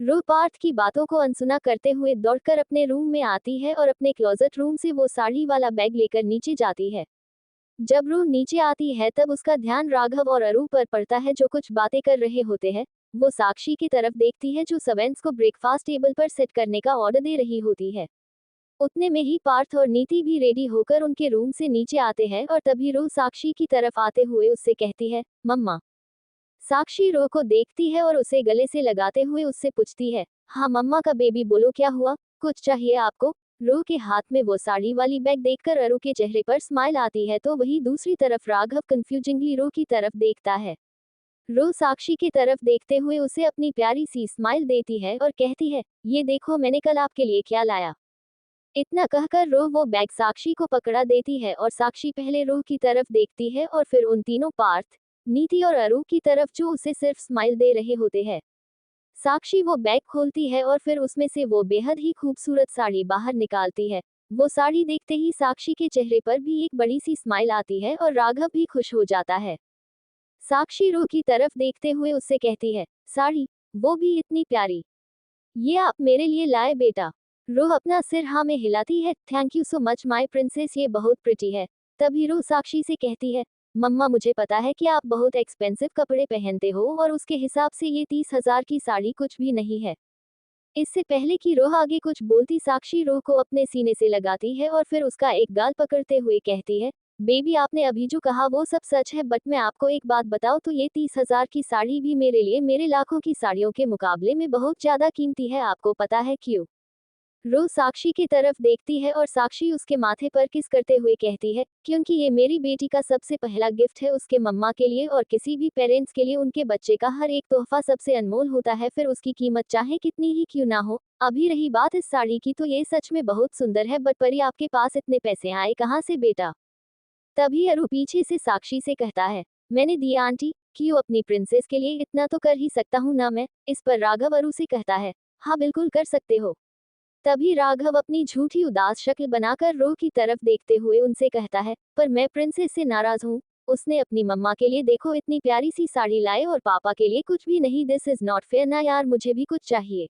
रो पार्थ की बातों को अनसुना करते हुए दौड़कर अपने रूम में आती है और अपने क्लोजेट रूम से वो साड़ी वाला बैग लेकर नीचे जाती है। जब रू नीचे आती है तब उसका ध्यान राघव और अरू पर पड़ता है जो कुछ बातें कर रहे होते हैं। वो साक्षी की तरफ देखती है जो सवेंस को ब्रेकफास्ट टेबल पर सेट करने का ऑर्डर दे रही होती है। उतने में ही पार्थ और नीति भी रेडी होकर उनके रूम से नीचे आते हैं और तभी रू साक्षी की तरफ आते हुए उससे कहती है, मम्मा। साक्षी रो को देखती है और उसे गले से लगाते हुए उससे पूछती है, हाँ मम्मा का बेबी, बोलो क्या हुआ, कुछ चाहिए आपको। रो के हाथ में वो साड़ी वाली बैग देखकर अरु के चेहरे पर स्माइल आती है तो वही दूसरी तरफ राघव कंफ्यूजिंगली रो की तरफ देखता है। रो साक्षी की तरफ देखते हुए उसे अपनी प्यारी सी स्माइल देती है और कहती है, ये देखो मैंने कल आपके लिए क्या लाया। इतना कहकर रो वो बैग साक्षी को पकड़ा देती है और साक्षी पहले रो की तरफ देखती है और फिर उन तीनों पार्थ, नीति और अरू की तरफ जो उसे सिर्फ स्माइल दे रहे होते हैं। साक्षी वो बैग खोलती है और फिर उसमें से वो बेहद ही खूबसूरत साड़ी बाहर निकालती है। वो साड़ी देखते ही साक्षी के चेहरे पर भी एक बड़ी सी स्माइल आती है और राघव भी खुश हो जाता है। साक्षी रो की तरफ देखते हुए उससे कहती है, साड़ी, वो भी इतनी प्यारी, ये आप मेरे लिए लाए बेटा। रो अपना सिर हाँ में हिलाती है, thank you so much my princess, ये बहुत प्रिटी है। तभी रो साक्षी से कहती है, मम्मा मुझे पता है कि आप बहुत एक्सपेंसिव कपड़े पहनते हो और उसके हिसाब से ये 30,000 की साड़ी कुछ भी नहीं है। इससे पहले कि रोह आगे कुछ बोलती साक्षी रो को अपने सीने से लगाती है और फिर उसका एक गाल पकड़ते हुए कहती है, बेबी आपने अभी जो कहा वो सब सच है, बट मैं आपको एक बात बताऊं तो ये 30,000 की साड़ी भी मेरे लिए मेरे लाखों की साड़ियों के मुकाबले में बहुत ज्यादा कीमती है। आपको पता है क्यों? रो साक्षी की तरफ देखती है और साक्षी उसके माथे पर किस करते हुए कहती है, क्योंकि ये मेरी बेटी का सबसे पहला गिफ्ट है उसके मम्मा के लिए, और किसी भी पेरेंट्स के लिए उनके बच्चे का हर एक तोहफा सबसे अनमोल होता है, फिर उसकी कीमत चाहे कितनी ही क्यों ना हो। अभी रही बात इस साड़ी की, तो ये सच में बहुत सुंदर है, बट परी आपके पास इतने पैसे आए कहाँ से बेटा? तभी अरु पीछे से साक्षी से कहता है, मैंने दिया आंटी, क्यों अपनी प्रिंसेस के लिए इतना तो कर ही सकता हूँ ना मैं। इस पर राघव अरु से कहता है, हाँ बिल्कुल कर सकते हो। तभी राघव अपनी झूठी उदास शक्ल बनाकर रो की तरफ देखते हुए उनसे कहता है, पर मैं प्रिंसेस से नाराज हूँ। उसने अपनी मम्मा के लिए देखो इतनी प्यारी सी साड़ी लाए और पापा के लिए कुछ भी नहीं। दिस इज नॉट फेयर ना यार, मुझे भी कुछ चाहिए।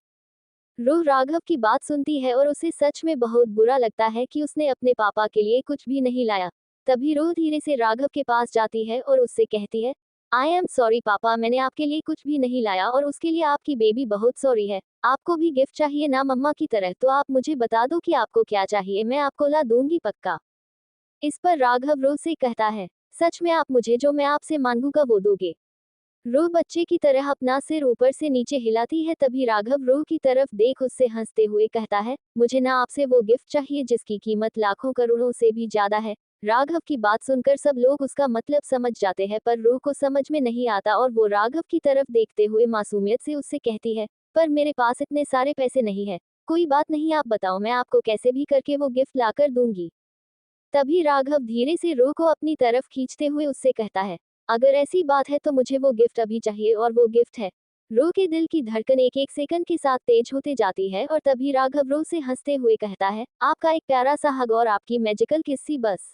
रो राघव की बात सुनती है और उसे सच में बहुत बुरा लगता है कि उसने अपने पापा के लिए कुछ भी नहीं लाया। तभी रो धीरे से राघव के पास जाती है और उससे कहती है, आई एम सॉरी पापा, मैंने आपके लिए कुछ भी नहीं लाया और उसके लिए आपकी बेबी बहुत सॉरी है। आपको भी गिफ्ट चाहिए ना मम्मा की तरह, तो आप मुझे बता दो कि आपको क्या चाहिए, मैं आपको ला दूंगी पक्का। इस पर राघव रो से कहता है, सच में आप मुझे जो मैं आपसे मांगूंगा वो दोगे? रो बच्चे की तरह अपना सिर ऊपर से नीचे हिलाती है। तभी राघव रो की तरफ देख उससे हंसते हुए कहता है, मुझे ना आपसे वो गिफ्ट चाहिए जिसकी कीमत लाखों करोड़ों से भी ज्यादा है। राघव की बात सुनकर सब लोग उसका मतलब समझ जाते हैं, पर रो को समझ में नहीं आता और वो राघव की तरफ देखते हुए मासूमियत से उससे कहती है, पर मेरे पास इतने सारे पैसे नहीं है। कोई बात नहीं, आप बताओ, मैं आपको कैसे भी करके वो गिफ्ट लाकर दूंगी। तभी राघव धीरे से रो को अपनी तरफ खींचते हुए उससे कहता है, अगर ऐसी बात है तो मुझे वो गिफ्ट अभी चाहिए, और वो गिफ्ट है। रो के दिल की धड़कन एक एक सेकंड के साथ तेज होते जाती है और तभी राघव रो से हंसते हुए कहता है, आपका एक प्यारा सा हग और आपकी मैजिकल किस्सी बस।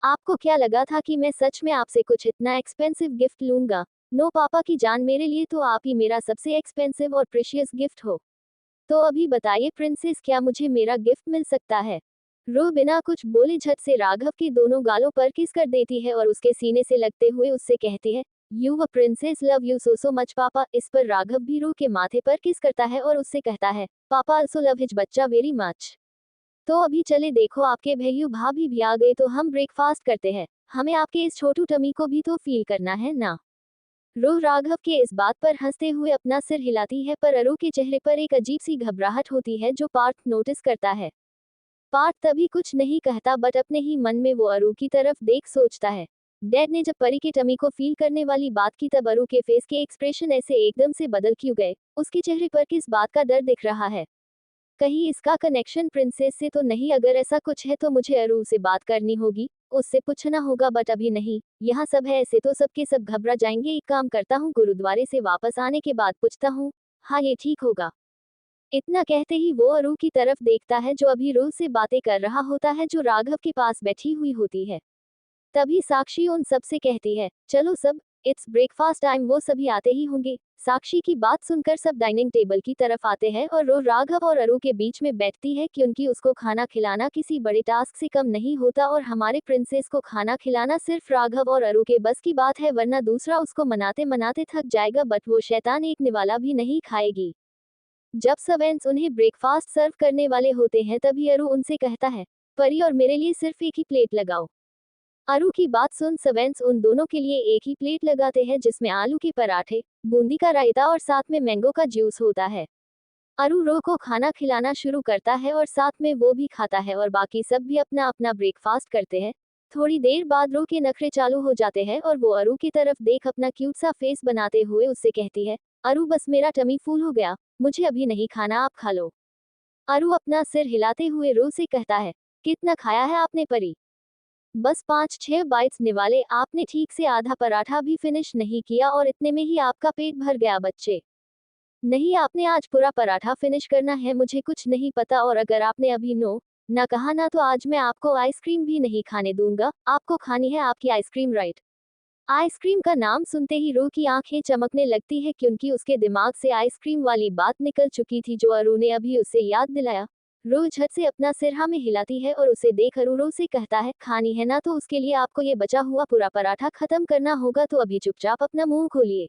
आपको क्या लगा था कि मैं सच में आपसे कुछ इतना एक्सपेंसिव गिफ्ट लूंगा? नो पापा की जान, मेरे लिए तो आप ही मेरा सबसे एक्सपेंसिव और प्रेशियस गिफ्ट हो। तो अभी बताइए प्रिंसेस, क्या मुझे मेरा गिफ्ट मिल सकता है? रो बिना कुछ बोले झट से राघव की दोनों गालों पर किस कर देती है और उसके सीने से लगते हुए उससे कहती है, you a princess, love you so so much पापा। इस पर राघव भी रो के माथे पर किस करता है और उससे कहता है, पापा अल्सो लव हिज बच्चा वेरी मच। तो अभी चले, देखो आपके भैयू भाभी भी आ गए, तो हम ब्रेकफास्ट करते हैं। हमें आपके इस छोटू टमी को भी तो फील करना है ना। रो राघव के इस बात पर हंसते हुए अपना सिर हिलाती है, पर अरु के चेहरे पर एक अजीब सी घबराहट होती है जो पार्थ नोटिस करता है। पार्थ तभी कुछ नहीं कहता, बट अपने ही मन में वो अरु की तरफ देख सोचता है, डैड ने जब परी के टमी को फील करने वाली बात की तब अरु के फेस के एक्सप्रेशन ऐसे एकदम से बदल क्यों गए? उसके चेहरे पर किस बात का डर दिख रहा है? कहीं इसका कनेक्शन प्रिंसेस से तो नहीं? अगर ऐसा कुछ है तो मुझे अरु से बात करनी होगी, उससे पूछना होगा, बट अभी नहीं। यहाँ सब है ऐसे तो सबके सब घबरा जाएंगे। एक काम करता हूँ, गुरुद्वारे से वापस आने के बाद पूछता हूँ। हाँ ये ठीक होगा। इतना कहते ही वो अरु की तरफ देखता है जो अभी रो से बातें कर रहा होता है, जो राघव के पास बैठी हुई होती है। तभी साक्षी उन सब से कहती है, चलो सब, इट्स ब्रेकफास्ट टाइम। वो सभी आते ही होंगे। साक्षी की बात सुनकर सब डाइनिंग टेबल की तरफ आते हैं और रो राघव और अरु के बीच में बैठती है क्योंकि उसको खाना खिलाना किसी बड़े टास्क से कम नहीं होता और हमारे प्रिंसेस को खाना खिलाना सिर्फ राघव और अरु के बस की बात है, वरना दूसरा उसको मनाते मनाते थक जाएगा, बट वो शैतान एक निवाला भी नहीं खाएगी। जब सर्वेंट्स उन्हें ब्रेकफास्ट सर्व करने वाले होते हैं तभी अरु उनसे कहता है, परी और मेरे लिए सिर्फ एक ही प्लेट लगाओ। अरु की बात सुन सर्वेंट्स उन दोनों के लिए एक ही प्लेट लगाते हैं जिसमें आलू के पराठे, बूंदी का रायता और साथ में मैंगो का जूस होता है। अरु रो को खाना खिलाना शुरू करता है और साथ में वो भी खाता है और बाकी सब भी अपना अपना ब्रेकफास्ट करते हैं। थोड़ी देर बाद रो के नखरे चालू हो जाते हैं और वो अरु की तरफ देख अपना क्यूट सा फेस बनाते हुए उससे कहती है, अरु बस मेरा टमी फूल हो गया, मुझे अभी नहीं खाना, आप खा लो। अरु अपना सिर हिलाते हुए रो से कहता है, कितना खाया है आपने परी? बस 5-6 बाइट्स निवाले, आपने ठीक से आधा पराठा भी फिनिश नहीं किया और इतने में ही आपका पेट भर गया बच्चे। नहीं, आपने आज पूरा पराठा फिनिश करना है, मुझे कुछ नहीं पता, और अगर आपने अभी नो ना कहा ना तो आज मैं आपको आइसक्रीम भी नहीं खाने दूंगा। आपको खानी है आपकी आइसक्रीम, राइट? आइसक्रीम का नाम सुनते ही रो की आंखें चमकने लगती है क्योंकि उसके दिमाग से आइसक्रीम वाली बात निकल चुकी थी जो अरु ने अभी उसे याद दिलाया। रो झट से अपना सिर हाँ में हिलाती है और उसे देख अरु रो से कहता है, खानी है ना तो उसके लिए आपको ये बचा हुआ पूरा पराठा खत्म करना होगा, तो अभी चुपचाप अपना मुंह खोलिए।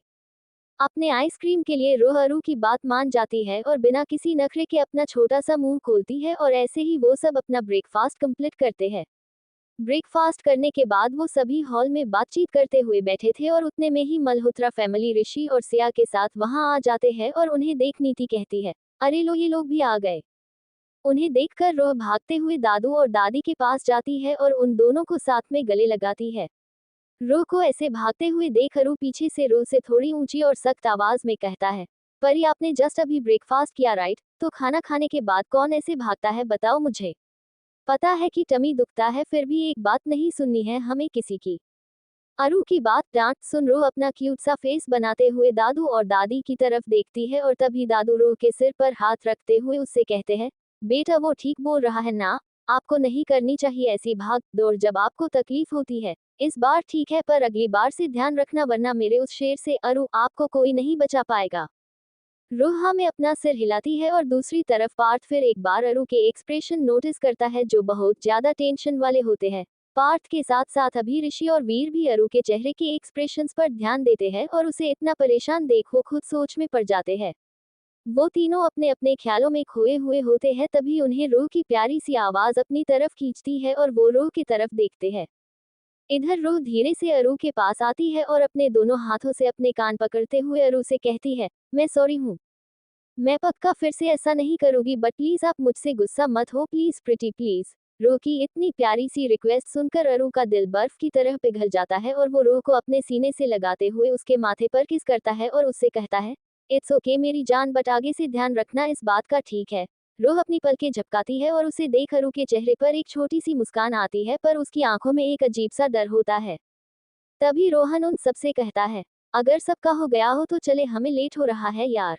अपने आइसक्रीम के लिए रो अरु की बात मान जाती है और बिना किसी नखरे के अपना छोटा सा मुंह खोलती है और ऐसे ही वो सब अपना ब्रेकफास्ट कंप्लीट करते हैं। ब्रेकफास्ट करने के बाद वो सभी हॉल में बातचीत करते हुए बैठे थे और उतने में ही मल्होत्रा फैमिली ऋषि और सिया के साथ वहां आ जाते हैं और उन्हें देख नीति कहती है, अरे लो ये लोग भी आ गए। उन्हें देखकर रो भागते हुए दादू और दादी के पास जाती है और उन दोनों को साथ में गले लगाती है। रो को ऐसे भागते हुए देख अरु पीछे से रो से थोड़ी ऊंची और सख्त आवाज में कहता है, परी आपने जस्ट अभी ब्रेकफास्ट किया राइट? तो खाना खाने के बाद कौन ऐसे भागता है, बताओ मुझे। पता है कि टमी दुखता है फिर भी एक बात नहीं सुननी है हमें किसी की। अरु की बात डांट सुन रो अपना क्यूट सा फेस बनाते हुए दादू और दादी की तरफ देखती है और तभी दादू रो के सिर पर हाथ रखते हुए उससे कहते हैं, बेटा वो ठीक बोल रहा है ना, आपको नहीं करनी चाहिए ऐसी भाग दौड़ जब आपको तकलीफ होती है। इस बार ठीक है पर अगली बार से ध्यान रखना वरना मेरे उस शेर से अरु आपको कोई नहीं बचा पाएगा। रोहा में अपना सिर हिलाती है और दूसरी तरफ पार्थ फिर एक बार अरु के एक्सप्रेशन नोटिस करता है जो बहुत ज्यादा टेंशन वाले होते हैं। पार्थ के साथ साथ अभी ऋषि और वीर भी अरु के चेहरे के एक्सप्रेशंस पर ध्यान देते हैं और उसे इतना परेशान देख वो खुद सोच में पड़ जाते हैं। वो तीनों अपने अपने ख्यालों में खोए हुए होते हैं तभी उन्हें रो की प्यारी सी आवाज अपनी तरफ खींचती है और वो रो की तरफ देखते हैं। इधर रो धीरे से अरु के पास आती है और अपने दोनों हाथों से अपने कान पकड़ते हुए अरु से कहती है, मैं सॉरी हूँ, मैं पक्का फिर से ऐसा नहीं करूंगी, बट प्लीज आप मुझसे गुस्सा मत हो, प्लीज प्रिटी प्लीज। रो की इतनी प्यारी सी रिक्वेस्ट सुनकर अरु का दिल बर्फ की तरह पिघल जाता है और वो रो को अपने सीने से लगाते हुए उसके माथे पर किस करता है और उससे कहता है, इट्स ओके मेरी जान, बट आगे से ध्यान रखना इस बात का, ठीक है? रो अपनी पलकें झपकाती है और उसे देख अरु के चेहरे पर एक छोटी सी मुस्कान आती है पर उसकी आंखों में एक अजीब सा डर होता है। तभी रोहन उन सबसे कहता है, अगर सबका हो गया हो तो चले, हमें लेट हो रहा है यार।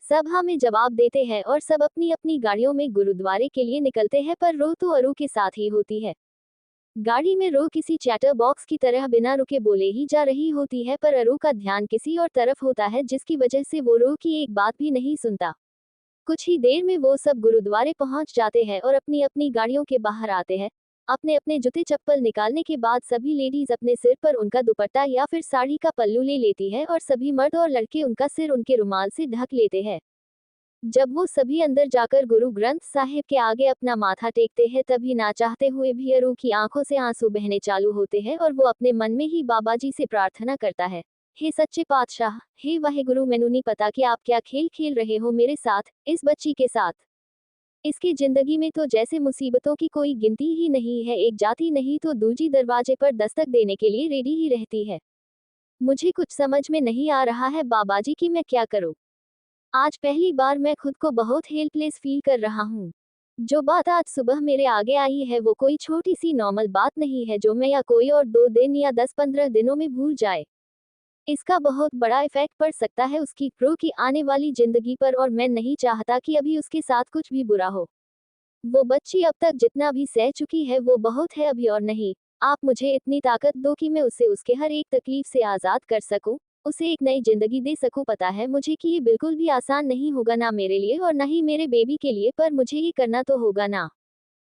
सब हाँ में जवाब देते हैं और सब अपनी अपनी गाड़ियों में गुरुद्वारे के लिए निकलते हैं पर रो तो अरु के साथ ही होती है। गाड़ी में रो किसी चैटर बॉक्स की तरह बिना रुके बोले ही जा रही होती है पर अरु का ध्यान किसी और तरफ होता है जिसकी वजह से वो रो की एक बात भी नहीं सुनता। कुछ ही देर में वो सब गुरुद्वारे पहुंच जाते हैं और अपनी अपनी गाड़ियों के बाहर आते हैं। अपने अपने जूते चप्पल निकालने के बाद सभी लेडीज अपने सिर पर उनका दुपट्टा या फिर साड़ी का पल्लू ले लेती है और सभी मर्द और लड़के उनका सिर उनके रुमाल से ढक लेते हैं। जब वो सभी अंदर जाकर गुरु ग्रंथ साहिब के आगे अपना माथा टेकते हैं तभी ना चाहते हुए भी अरु की आंखों से आंसू बहने चालू होते हैं और वो अपने मन में ही बाबा जी से प्रार्थना करता है, हे सच्चे पातशाह, हे वाहेगुरु, मैनू नहीं पता कि आप क्या खेल खेल रहे हो मेरे साथ, इस बच्ची के साथ। इसकी जिंदगी में तो जैसे मुसीबतों की कोई गिनती ही नहीं है, एक जाती नहीं तो दूजी दरवाजे पर दस्तक देने के लिए रेडी ही रहती है। मुझे कुछ समझ में नहीं आ रहा है बाबा जी कि मैं क्या करूं। आज पहली बार मैं खुद को बहुत हेल्पलेस फील कर रहा हूँ। जो बात आज सुबह मेरे आगे आई है वो कोई छोटी सी नॉर्मल बात नहीं है जो मैं या कोई और 2 दिन या 10-15 दिनों में भूल जाए। इसका बहुत बड़ा इफेक्ट पड़ सकता है उसकी प्रो की आने वाली जिंदगी पर और मैं नहीं चाहता कि अभी उसके साथ कुछ भी बुरा हो। वो बच्ची अब तक जितना भी सह चुकी है वो बहुत है अभी और नहीं। आप मुझे इतनी ताकत दो कि मैं उसे उसके हर एक तकलीफ से आज़ाद कर सकूं, उसे एक नई जिंदगी दे सकूं। पता है मुझे कि ये बिल्कुल भी आसान नहीं होगा, ना मेरे लिए और ना ही मेरे बेबी के लिए, पर मुझे ये करना तो होगा ना।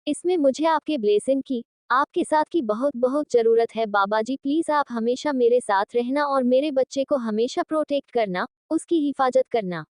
इसमें मुझे आपके ब्लेसिंग की, आपके साथ की बहुत बहुत ज़रूरत है। बाबा जी प्लीज़ आप हमेशा मेरे साथ रहना और मेरे बच्चे को हमेशा प्रोटेक्ट करना, उसकी हिफाजत करना।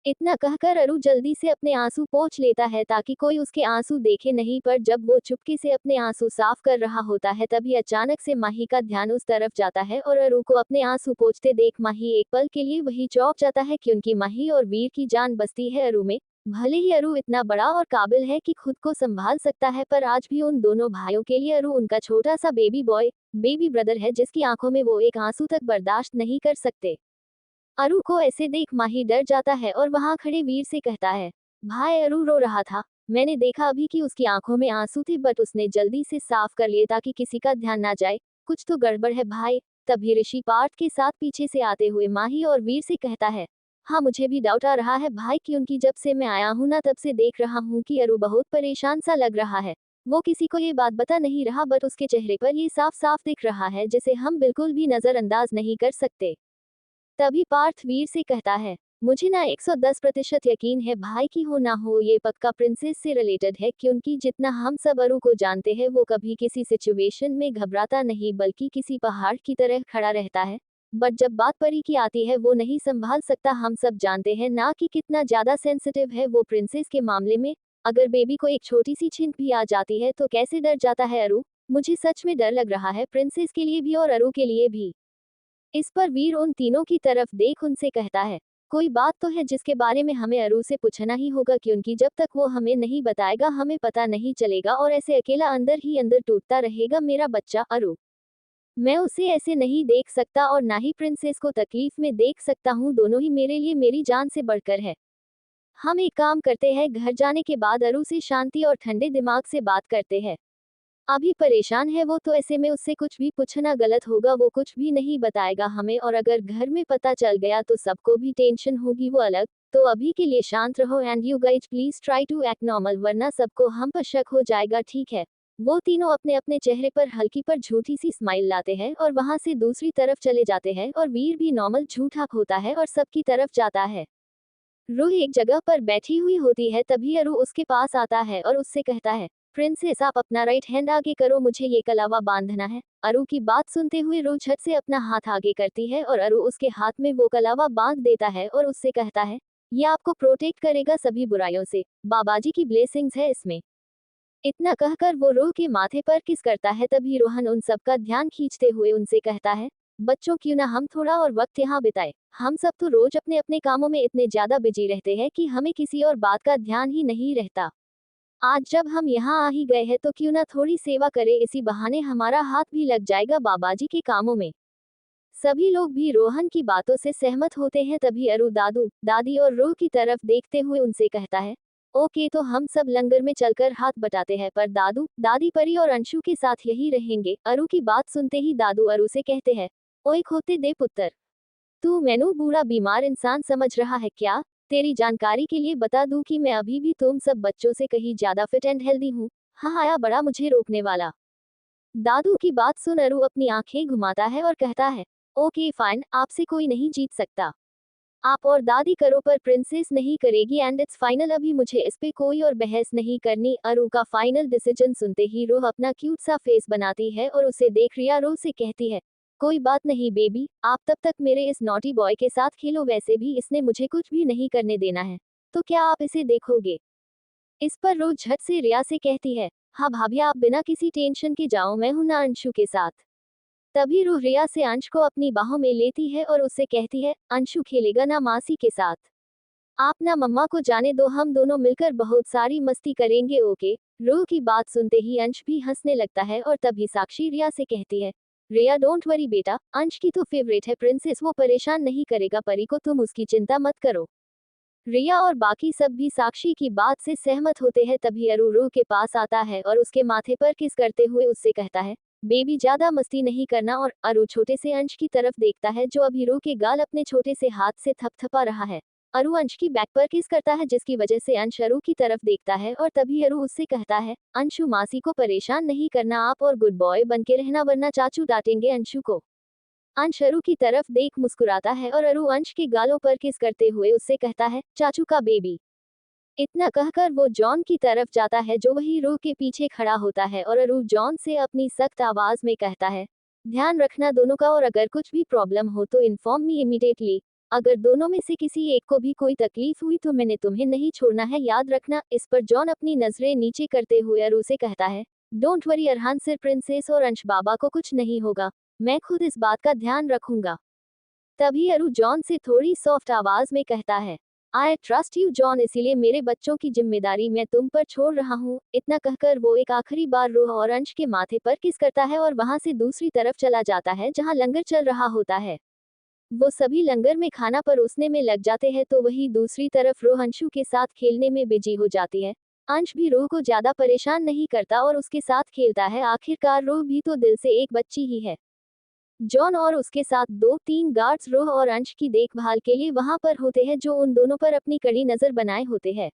इतना कहकर अरु जल्दी से अपने आंसू पोंछ लेता है ताकि कोई उसके आंसू देखे नहीं, पर जब वो चुपके से अपने आंसू साफ कर रहा होता है तभी अचानक से माही का ध्यान उस तरफ जाता है और अरु को अपने आंसू पोंछते देख माही एक पल के लिए वही चौंक जाता है, क्योंकि माही और वीर की जान बसती है अरु में। भले ही अरु इतना बड़ा और काबिल है कि खुद को संभाल सकता है, पर आज भी उन दोनों भाइयों के लिए अरु उनका छोटा सा बेबी बॉय, बेबी ब्रदर है, जिसकी आंखों में वो एक आंसू तक बर्दाश्त नहीं कर सकते। अरु को ऐसे देख माही डर जाता है और वहां खड़े वीर से कहता है, भाई अरु रो रहा था, मैंने देखा अभी कि उसकी आंखों में आंसू थे, बट उसने जल्दी से साफ कर लिए ताकि किसी का ध्यान ना जाए। कुछ तो गड़बड़ है भाई। तभी ऋषि पार्थ के साथ पीछे से आते हुए माही और वीर से कहता है, हाँ मुझे भी डाउट आ रहा है भाई, क्योंकि जब से मैं आया हूँ ना तब से देख रहा हूँ कि अरु बहुत परेशान सा लग रहा है। वो किसी को ये बात बता नहीं रहा, बट उसके चेहरे पर ये साफ साफ दिख रहा है, जिसे हम बिल्कुल भी नजरअंदाज नहीं कर सकते। तभी पार्थ वीर से कहता है, मुझे ना 110% यकीन है भाई कि हो ना हो ये पक्का प्रिंसेस से रिलेटेड है, क्योंकि जितना हम सब अरु को जानते हैं वो कभी किसी सिचुएशन में घबराता नहीं, बल्कि किसी पहाड़ की तरह खड़ा रहता है। बट जब बात परी की आती है वो नहीं संभाल सकता। हम सब जानते हैं ना कि कितना ज्यादा सेंसिटिव है वो प्रिंसेस के मामले में। अगर बेबी को एक छोटी सी छिंट भी आ जाती है तो कैसे डर जाता है अरु। मुझे सच में डर लग रहा है, प्रिंसेस के लिए भी और अरु के लिए भी। इस पर वीर उन तीनों की तरफ देख उनसे कहता है, कोई बात तो है जिसके बारे में हमें अरु से पूछना ही होगा, क्योंकि जब तक वो हमें नहीं बताएगा हमें पता नहीं चलेगा और ऐसे अकेला अंदर ही अंदर टूटता रहेगा मेरा बच्चा अरु। मैं उसे ऐसे नहीं देख सकता और ना ही प्रिंसेस को तकलीफ में देख सकता हूँ, दोनों ही मेरे लिए मेरी जान से बढ़कर है। हम एक काम करते हैं, घर जाने के बाद अरु से शांति और ठंडे दिमाग से बात करते हैं। अभी परेशान है वो, तो ऐसे में उससे कुछ भी पूछना गलत होगा, वो कुछ भी नहीं बताएगा हमें, और अगर घर में पता चल गया तो सबको भी टेंशन होगी, वो अलग। तो अभी के लिए शांत रहो and you guys please try to act normal, वरना सबको हम पर शक हो जाएगा, ठीक है। वो तीनों अपने अपने चेहरे पर हल्की पर झूठी सी स्माइल लाते हैं और वहां से दूसरी तरफ चले जाते हैं, और वीर भी नॉर्मल झूठा होता है और सबकी तरफ जाता है। रूह एक जगह पर बैठी हुई होती है, तभी अरु उसके पास आता है और उससे कहता है, प्रिंसेस आप अपना राइट हैंड आगे करो, मुझे ये कलावा बांधना है। अरु की बात सुनते हुए रूह झट से अपना हाथ आगे करती है और अरु उसके हाथ में वो कलावा बांध देता है और उससे कहता है, ये आपको प्रोटेक्ट करेगा सभी बुराइयों से, बाबाजी की ब्लेसिंग्स है इसमें। इतना कहकर वो रूह के माथे पर किस करता है, तभी रोहन उन सब का ध्यान खींचते हुए उनसे कहता है, बच्चों क्यों ना हम थोड़ा और वक्त यहाँ बिताए। हम सब तो रोज अपने अपने कामों में इतने ज्यादा बिजी रहते हैं कि हमें किसी और बात का ध्यान ही नहीं रहता। आज जब हम यहाँ आ ही गए हैं तो क्यों ना थोड़ी सेवा करें, इसी बहाने हमारा हाथ भी लग जाएगा बाबाजी के कामों में। सभी लोग भी रोहन की बातों से सहमत होते हैं। तभी अरु दादू दादी और रूह की तरफ देखते हुए उनसे कहता है, ओके तो हम सब लंगर में चलकर हाथ बटाते हैं, पर दादू दादी परी और अंशु के साथ यही रहेंगे। अरु की बात सुनते ही दादू अरु से कहते हैं, ओए खोते दे पुत्र, तू मैनू बूढ़ा बीमार इंसान समझ रहा है क्या। तेरी जानकारी के लिए बता दूं कि मैं अभी भी तुम सब बच्चों से कहीं ज्यादा फिट एंड हेल्दी हूँ। हाँ आया बड़ा मुझे रोकने वाला। दादू की बात सुन अरु अपनी आंखें घुमाता है और कहता है, ओके फाइन, आपसे कोई नहीं जीत सकता। आप और दादी करो पर प्रिंसेस नहीं करेगी एंड इट्स फाइनल, अभी मुझे इस पे कोई और बहस नहीं करनी। अरु का फाइनल डिसीजन सुनते ही रूह अपना क्यूट सा फेस बनाती है और उसे देख रिया रो से कहती है, कोई बात नहीं बेबी, आप तब तक मेरे इस नॉटी बॉय के साथ खेलो, वैसे भी इसने मुझे कुछ भी नहीं करने देना है, तो क्या आप इसे देखोगे। इस पर रूह झट से रिया से कहती है, हाँ भाभी आप बिना किसी टेंशन के जाओ, मैं हूं ना अंशु के साथ। तभी रूह रिया से अंश को अपनी बाहों में लेती है और उससे कहती है, अंशु खेलेगा ना मासी के साथ। आप ना मम्मा को जाने दो, हम दोनों मिलकर बहुत सारी मस्ती करेंगे ओके। रूह की बात सुनते ही अंश भी हंसने लगता है और तभी साक्षी रिया से कहती है, रिया डोंट वरी बेटा, अंश की तो फेवरेट है प्रिंसेस, वो परेशान नहीं करेगा परी को, तुम उसकी चिंता मत करो। रिया और बाकी सब भी साक्षी की बात से सहमत होते हैं। तभी अरु रूह के पास आता है और उसके माथे पर किस करते हुए उससे कहता है, बेबी ज्यादा मस्ती नहीं करना। और अरु छोटे से अंश की तरफ देखता है जो अभी रूह के गाल अपने छोटे से हाथ से थपथपा रहा है। अरु अंश की बैक पर किस करता है, जिसकी वजह से अंश अरु की तरफ देखता है और तभी अरु उससे कहता है, अंशु मासी को परेशान नहीं करना आप और गुड बॉय बन के रहना वरना चाचू डांटेंगे अंशु को। अंश अरु की तरफ देख मुस्कुराता है और अरु अंश के गालों पर किस करते हुए उससे कहता है, चाचू का बेबी। इतना कहकर वो जॉन की तरफ जाता है जो वही रो के पीछे खड़ा होता है और अरु जॉन से अपनी सख्त आवाज में कहता है, ध्यान रखना दोनों का और अगर कुछ भी प्रॉब्लम हो तो इन्फॉर्म मी इमीडिएटली। अगर दोनों में से किसी एक को भी कोई तकलीफ हुई तो मैंने तुम्हें नहीं छोड़ना है, याद रखना। इस पर जॉन अपनी नजरें नीचे करते हुए अरु से कहता है, डोंट वरी अरहान, सिर प्रिंसेस और अंश बाबा को कुछ नहीं होगा, मैं खुद इस बात का ध्यान रखूंगा। तभी अरु जॉन से थोड़ी सॉफ्ट आवाज में कहता है, आई ट्रस्ट यू जॉन, इसीलिए मेरे बच्चों की जिम्मेदारी मैं तुम पर छोड़ रहा हूँ। इतना कहकर वो एक आखिरी बार रूह और अंश के माथे पर किस करता है और वहां से दूसरी तरफ चला जाता है जहां लंगर चल रहा होता है। वो सभी लंगर में खाना परोसने में लग जाते हैं तो वही दूसरी तरफ रूह अंशु के साथ खेलने में बिजी हो जाती है। अंश भी रूह को ज्यादा परेशान नहीं करता और उसके साथ खेलता है, आखिरकार रूह भी तो दिल से एक बच्ची ही है। जॉन और उसके साथ 2-3 गार्ड्स रूह और अंश की देखभाल के लिए वहां पर होते हैं जो उन दोनों पर अपनी कड़ी नजर बनाए होते हैं।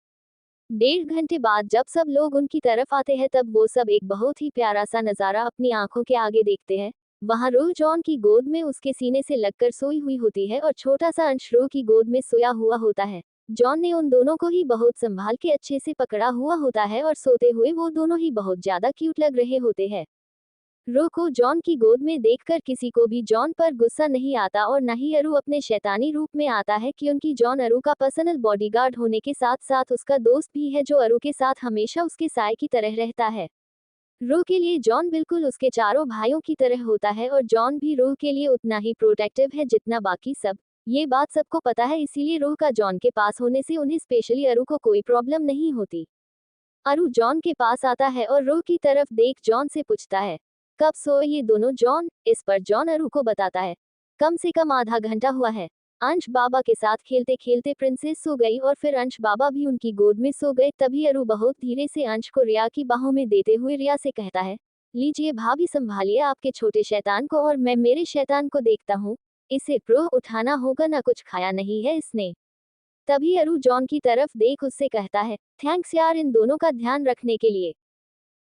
1.5 घंटे बाद जब सब लोग उनकी तरफ आते हैं तब वो सब एक बहुत ही प्यारा सा नजारा अपनी आंखों के आगे देखते हैं। वहां रूह जॉन की गोद में उसके सीने से लगकर सोई हुई होती है और छोटा सा अंश रूह की गोद में सोया हुआ होता है। जॉन ने उन दोनों को ही बहुत संभाल के अच्छे से पकड़ा हुआ होता है और सोते हुए वो दोनों ही बहुत ज्यादा क्यूट लग रहे होते हैं। रो को जॉन की गोद में देखकर किसी को भी जॉन पर गुस्सा नहीं आता और न ही अरु अपने शैतानी रूप में आता है क्योंकि जॉन अरु का पर्सनल बॉडीगार्ड होने के साथ साथ उसका दोस्त भी है जो अरु के साथ हमेशा उसके साय की तरह रहता है। रो के लिए जॉन बिल्कुल उसके चारों भाइयों की तरह होता है और जॉन भी रो के लिए उतना ही प्रोटेक्टिव है जितना बाकी सब। ये बात सबको पता है, इसीलिए रो का जॉन के पास होने से उन्हें स्पेशली अरु को कोई प्रॉब्लम नहीं होती। अरु जॉन के पास आता है और रो की तरफ देख जॉन से पूछता है, कब सोए ये दोनों जॉन? इस पर जॉन अरु को बताता है, कम से कम आधा घंटा हुआ है। अंश बाबा के साथ खेलते खेलते प्रिंसेस सो गई और फिर अंश बाबा भी उनकी गोद में सो गए। तभी अरु बहुत धीरे से अंश को रिया की बाहों में देते हुए रिया से कहता है, लीजिए भाभी, संभालिए आपके छोटे शैतान को और मैं मेरे शैतान को देखता हूँ। इसे प्रो उठाना होगा, ना कुछ खाया नहीं है इसने। तभी अरु जॉन की तरफ देख उससे कहता है, थैंक्स यार इन दोनों का ध्यान रखने के लिए।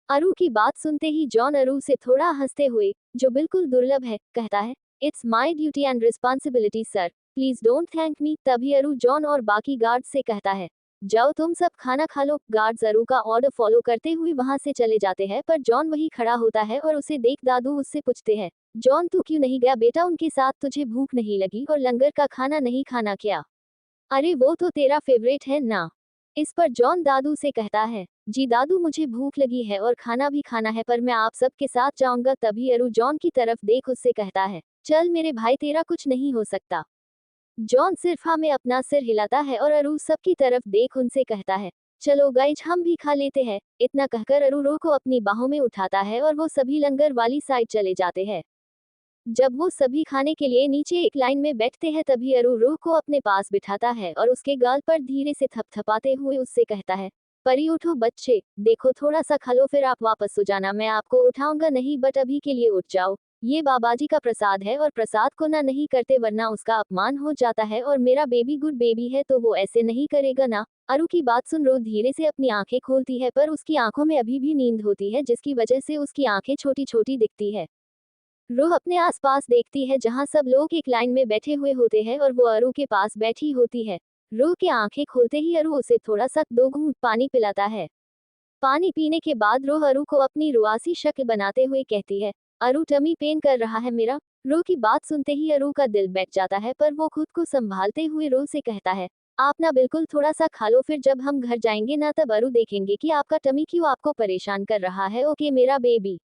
अरु की बात सुनते ही जॉन अरु से थोड़ा हंसते हुए, जो बिल्कुल दुर्लभ है, कहता है, it's my duty and responsibility sir, please don't thank me. तभी अरु जॉन और बाकी गार्ड से कहता है, जाओ तुम सब खाना खा लो। गार्ड्स अरु का ऑर्डर फॉलो करते हुए वहां से चले जाते हैं पर जॉन वही खड़ा होता है और उसे देख दादू उससे पूछते हैं, जॉन तू क्यों नहीं गया बेटा उनके साथ, तुझे भूख नहीं लगी और लंगर का खाना नहीं खाना क्या? अरे वो तो तेरा फेवरेट है ना। इस पर जॉन दादू से कहता है, जी दादू मुझे भूख लगी है और खाना भी खाना है पर मैं आप सबके साथ जाऊंगा। तभी अरु जॉन की तरफ देख उससे कहता है, चल मेरे भाई तेरा कुछ नहीं हो सकता। जॉन सिर्फ हाँ में अपना सिर हिलाता है और अरु सबकी तरफ देख उनसे कहता है, चलो गाइज हम भी खा लेते हैं। इतना कहकर अरु रो को अपनी बाहों में उठाता है और वो सभी लंगर वाली साइड चले जाते हैं। जब वो सभी खाने के लिए नीचे एक लाइन में बैठते हैं तभी अरु रूह को अपने पास बिठाता है और उसके गाल पर धीरे से थपथपाते हुए उससे कहता है, परी उठो बच्चे, देखो थोड़ा सा खा लो फिर आप वापस सो जाना, मैं आपको उठाऊंगा नहीं बट अभी के लिए उठ जाओ। ये बाबाजी का प्रसाद है और प्रसाद को ना नहीं करते वरना उसका अपमान हो जाता है और मेरा बेबी गुड बेबी है तो वो ऐसे नहीं करेगा ना। अरु की बात सुन रो धीरे से अपनी आंखें खोलती है पर उसकी आंखों में अभी भी नींद होती है जिसकी वजह से उसकी आंखें छोटी छोटी दिखती है। रूह अपने आसपास देखती है जहां सब लोग एक लाइन में बैठे हुए होते हैं और वो अरु के पास बैठी होती है। रूह की आंखें खोलते ही अरु उसे थोड़ा सा 2 घूंट पानी पिलाता है। पानी पीने के बाद रूह अरु को अपनी रुआसी शक्ल बनाते हुए कहती है, अरु टमी पेन कर रहा है मेरा। रूह की बात सुनते ही अरु का दिल बैठ जाता है पर वो खुद को संभालते हुए रूह से कहता है, आप ना बिल्कुल थोड़ा सा खा लो, फिर जब हम घर जाएंगे ना तब अरु देखेंगे कि आपका टमी क्यों आपको परेशान कर रहा है। ओके मेरा बेबी।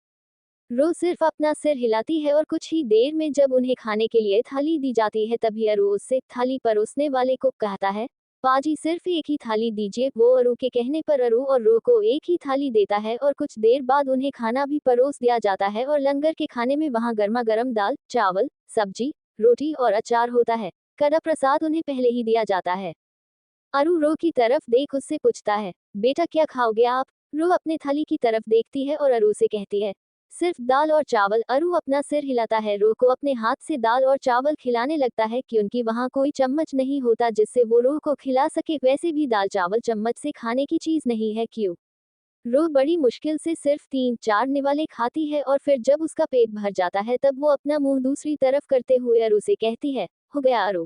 रो सिर्फ अपना सिर हिलाती है और कुछ ही देर में जब उन्हें खाने के लिए थाली दी जाती है तभी अरु उससे थाली परोसने वाले को कहता है, पाजी सिर्फ एक ही थाली दीजिए। वो अरु के कहने पर अरु और रो को एक ही थाली देता है और कुछ देर बाद उन्हें खाना भी परोस दिया जाता है और लंगर के खाने में वहां गर्मा गर्म दाल, चावल, सब्जी, रोटी और अचार होता है। कड़ा प्रसाद उन्हें पहले ही दिया जाता है। अरु रो की तरफ देख उससे पूछता है, बेटा क्या खाओगे आप? रो अपने थाली की तरफ देखती है और अरु से कहती है, सिर्फ दाल और चावल। अरु अपना सिर हिलाता है। रूह को अपने हाथ से दाल और चावल खिलाने लगता है क्योंकि वहाँ कोई चम्मच नहीं होता जिससे वो रूह को खिला सके। वैसे भी दाल चावल चम्मच से खाने की चीज नहीं है। क्यों? रूह बड़ी मुश्किल से सिर्फ 3-4 निवाले खाती है और फिर जब उसका पेट भर जाता है तब वो अपना मुंह दूसरी तरफ करते हुए अरु से कहती है, हो गया अरु।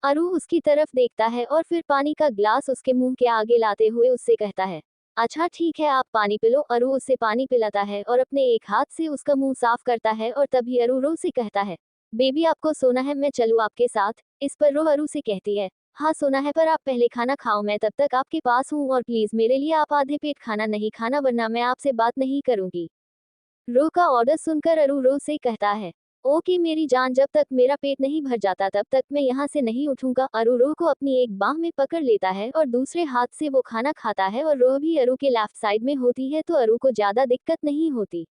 अरु उसकी तरफ देखता है और फिर पानी का ग्लास उसके मुंह के आगे लाते हुए उससे कहता है, अच्छा ठीक है, आप पानी पिलो। अरु उससे पानी पिलाता है और अपने एक हाथ से उसका मुंह साफ करता है और तभी अरु रूह से कहता है, बेबी आपको सोना है, मैं चलूं आपके साथ? इस पर रूह अरु से कहती है, हाँ सोना है, पर आप पहले खाना खाओ, मैं तब तक आपके पास हूँ और प्लीज मेरे लिए आप आधे पेट खाना नहीं खाना वरना मैं आपसे बात नहीं करूंगी। रो का ऑर्डर सुनकर अरु रो से कहता है, ओके मेरी जान, जब तक मेरा पेट नहीं भर जाता तब तक मैं यहाँ से नहीं उठूंगा। अरु रो को अपनी एक बाह में पकड़ लेता है और दूसरे हाथ से वो खाना खाता है और रो भी अरु के लेफ्ट साइड में होती है तो अरु को ज्यादा दिक्कत नहीं होती।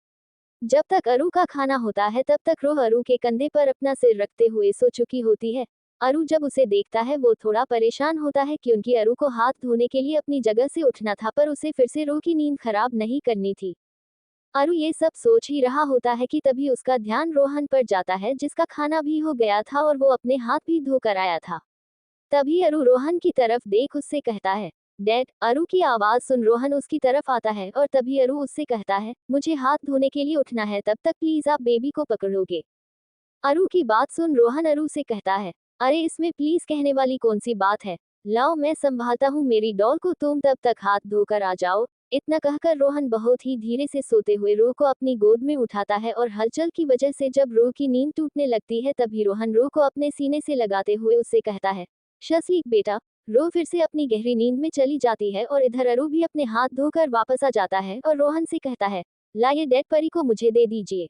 जब तक अरु का खाना होता है तब तक रोह अरु के कंधे पर अपना सिर रखते हुए सो चुकी होती है। अरु जब उसे देखता है वो थोड़ा परेशान होता है क्योंकि अरु को हाथ धोने के लिए अपनी जगह से उठना था पर उसे फिर से रोह की नींद खराब नहीं करनी थी। अरु ये सब सोच ही रहा होता है कि तभी उसका ध्यान रोहन पर जाता है जिसका खाना भी हो गया था और वो अपने हाथ भी धोकर आया था। तभी अरु रोहन की तरफ देख उससे कहता है, डैड। अरु की आवाज सुन रोहन उसकी तरफ आता है और तभी अरु उससे कहता है, मुझे हाथ धोने के लिए उठना है, तब तक प्लीज आप बेबी को पकड़ोगे? अरु की बात सुन रोहन अरु से कहता है, अरे इसमें प्लीज कहने वाली कौन सी बात है, लाओ मैं संभालता हूँ मेरी डॉल को, तुम तब तक हाथ धोकर आ जाओ। इतना कहकर रोहन बहुत ही धीरे से सोते हुए रूह को अपनी गोद में उठाता है और हलचल की वजह से जब रूह की नींद टूटने लगती है तभी रोहन रूह को अपने सीने से लगाते हुए उससे कहता है, शस्लीक बेटा। रूह फिर से अपनी गहरी नींद में चली जाती है और इधर अरु भी अपने हाथ धोकर वापस आ जाता है और रोहन से कहता है, ला ये डेड परी को मुझे दे दीजिए।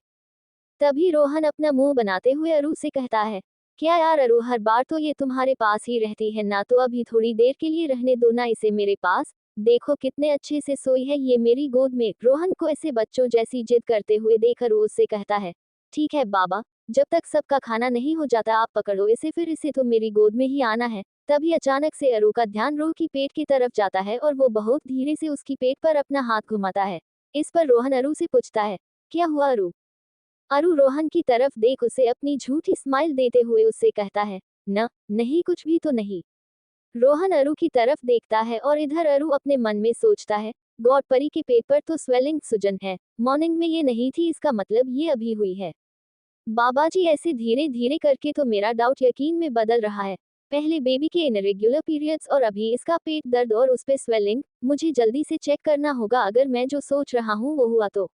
तभी रोहन अपना मुंह बनाते हुए अरु से कहता है, क्या यार अरु, हर बार तो ये तुम्हारे पास ही रहती है ना, तो अभी थोड़ी देर के लिए रहने दो ना इसे मेरे पास। देखो कितने अच्छे से सोई है ये मेरी गोद में। रोहन को ऐसे बच्चों जैसी जिद करते हुए देख अरु उससे कहता है, ठीक है बाबा, जब तक सबका खाना नहीं हो जाता आप पकड़ो इसे, फिर इसे तो मेरी गोद में ही आना है। तभी अचानक से अरु का ध्यान रूह की पेट की तरफ जाता है और वो बहुत धीरे से उसकी पेट पर अपना हाथ घुमाता है। इस पर रोहन अरु से पूछता है, क्या हुआ अरु? अरु रोहन की तरफ देख उसे अपनी झूठी स्माइल देते हुए उससे कहता है, न नहीं कुछ भी तो नहीं। रोहन अरु की तरफ देखता है और इधर अरु अपने मन में सोचता है, गॉड परी के पेट पर तो स्वेलिंग सूजन है, मॉर्निंग में ये नहीं थी, इसका मतलब ये अभी हुई है। बाबाजी ऐसे धीरे धीरे करके तो मेरा डाउट यकीन में बदल रहा है। पहले बेबी के इनरेगुलर पीरियड्स और अभी इसका पेट दर्द और उस पे स्वेलिंग। मुझे जल्दी से चेक करना होगा, अगर मैं जो सोच रहा हूँ वो हुआ तो।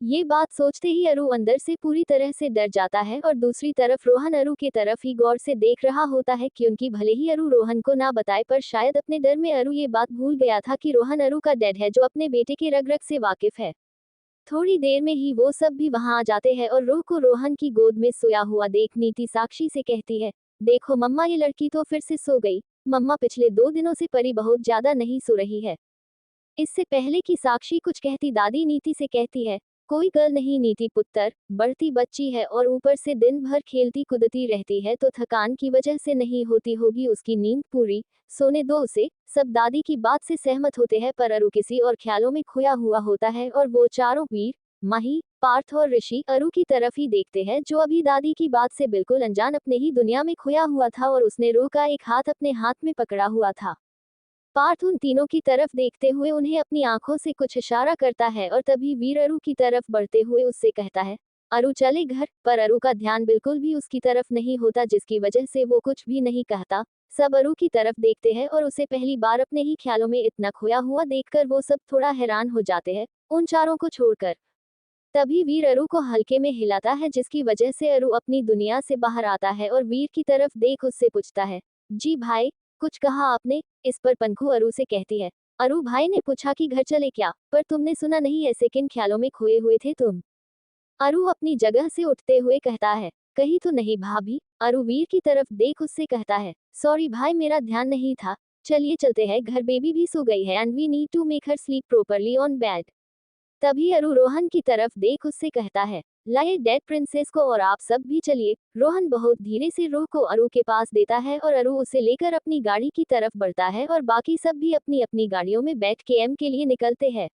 ये बात सोचते ही अरु अंदर से पूरी तरह से डर जाता है और दूसरी तरफ रोहन अरु की तरफ ही गौर से देख रहा होता है क्योंकि भले ही अरु रोहन को ना बताए पर शायद अपने डर में अरु ये बात भूल गया था कि रोहन अरु का डैड है जो अपने बेटे के रग रग से वाकिफ है। थोड़ी देर में ही वो सब भी वहां आ जाते हैं और रूह को रोहन की गोद में सोया हुआ देख नीति साक्षी से कहती है, देखो मम्मा ये लड़की तो फिर से सो गई। मम्मा पिछले 2 दिनों से परी बहुत ज्यादा नहीं सो रही है। इससे पहले कि साक्षी कुछ कहती दादी नीति से कहती है, कोई गर्ल नहीं नीति पुत्र, बढ़ती बच्ची है और ऊपर से दिन भर खेलती कूदती रहती है तो थकान की वजह से नहीं होती होगी उसकी नींद पूरी, सोने दो उसे। सब दादी की बात से सहमत होते हैं पर अरु किसी और ख्यालों में खोया हुआ होता है और वो चारों वीर, माही, पार्थ और ऋषि अरु की तरफ ही देखते हैं जो अभी दादी की बात से बिल्कुल अनजान अपने ही दुनिया में खोया हुआ था और उसने रूह का एक हाथ अपने हाथ में पकड़ा हुआ था। पार्थ उन तीनों की तरफ देखते हुए उन्हें अपनी आंखों से कुछ इशारा करता है और तभी वीर अरु की तरफ बढ़ते हुए उससे कहता है, अरु चले घर। पर अरु का ध्यान बिल्कुल भी उसकी तरफ नहीं होता जिसकी वजह से वो कुछ भी नहीं कहता। सब अरु की तरफ देखते हैं और उसे पहली बार अपने ही ख्यालों में इतना खोया हुआ देखकर वो सब थोड़ा हैरान हो जाते हैं, उन चारों को छोड़कर। तभी वीर अरु को हल्के में हिलाता है जिसकी वजह से अरु अपनी दुनिया से बाहर आता है और वीर की तरफ देख उससे पूछता है, जी भाई, कुछ कहा आपने? इस पर पंखु अरु से कहती है, अरु भाई ने पूछा कि घर चले क्या, पर तुमने सुना नहीं, ऐसे किन ख्यालों में खोए हुए थे तुम? अरु अपनी जगह से उठते हुए कहता है, कहीं तो नहीं भाभी। अरु वीर की तरफ देख उससे कहता है, सॉरी भाई मेरा ध्यान नहीं था, चलिए चलते हैं घर, बेबी भी सो गई है and we need to make her sleep properly on bed. तभी अरु रोहन की तरफ देख उससे कहता है, लाइए डेड प्रिंसेस को और आप सब भी चलिए। रोहन बहुत धीरे से रूह को अरु के पास देता है और अरु उसे लेकर अपनी गाड़ी की तरफ बढ़ता है और बाकी सब भी अपनी अपनी गाड़ियों में बैठ के एम के लिए निकलते हैं।